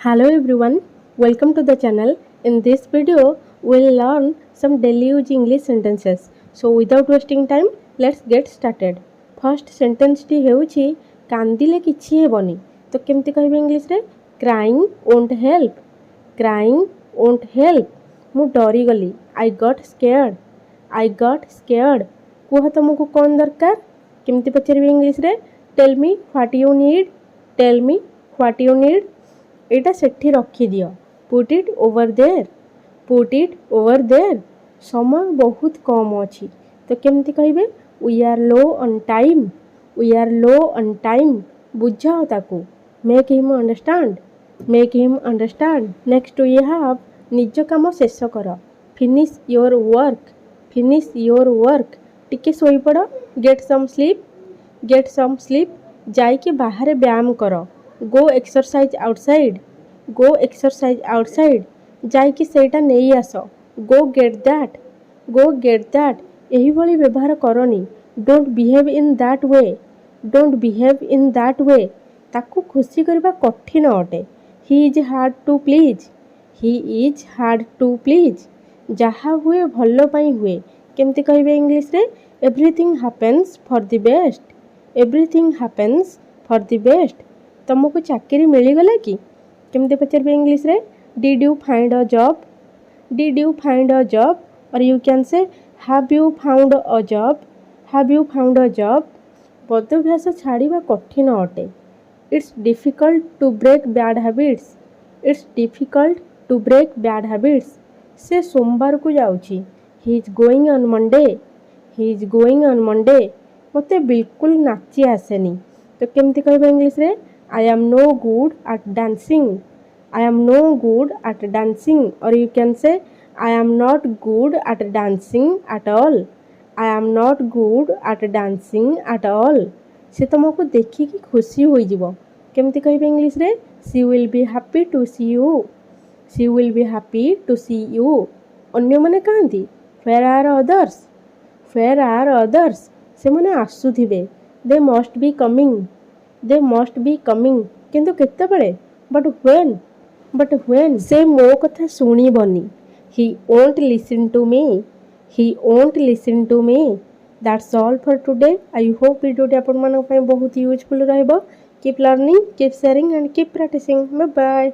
Hello everyone, welcome to the channel. In this video, we'll learn some daily use English sentences. So without wasting time, let's get started. First sentence टी हेउची कांदिले किछि हेबनी. तो केमति कहबे English रे? Crying won't help. Crying won't help. मु डरी गली. I got scared. I got scared. कुह तुमको कौन दरकार? केमति पचारिबे इंग्लिश रे? Tell me what you need. Tell me what you need. एटा सेठी रखी दियो. Put it over there. Put it over there. समय बहुत कम अच्छी तो केमती कहिबे? We are low on time. We are low on time. बुझाओ ताकू. Make him understand. Make him understand. Next we have निज काम शेष कर. Finish your work. Finish your work. टिके सोई पड़. Get some sleep. Get some sleep. जाइके बाहर व्यायाम कर. Go exercise outside. Go exercise outside. जाइके सेटा नहीं आस. Go get that. Go get that. यही भली व्यवहार करनी. Don't behave in that way. Don't behave in that way. ताकू खुशी करबा कठिन अटे. He is hard to please. He is hard to please. जहा हुए भलो पाई हुए. केमती कहबे इंग्लिश रे? Everything happens for the best. Everything happens for the best. तुमको चाकरी मिलगला कि? केमती पचारे इंग्लिश रे? Did you find a job. Did you find a job. और you can say have you found a job. Have you found a job. बदभ्यास छाड़वा कठिन अटे. It's difficult to break bad habits. It's difficult to break bad habits. से सोमवार को जाउची. He is going on Monday. He is going on Monday. मते बिल्कुल नाची आसेनी. तो केमती कहबे इंग्लिश रे? I am no good at dancing. I am no good at dancing. Or you can say I am not good at dancing at all. I am not good at dancing at all. से तुमको देखी कि खुशी हो जीवो. केमती कहबे English रे? She will be happy to see you. She will be happy to see you. अन्य माने कहंती Where are others? Where are others? से माने आसुथिबे. They must be coming. They must be coming. किंतु केतेबेले? But when? But when? से मो कथा सुनिबनी. He won't listen to me. He won't listen to me. That's all for today. I hope video आपण मानक बहुत useful रहइबो. Keep learning, keep sharing and keep practicing. Bye bye.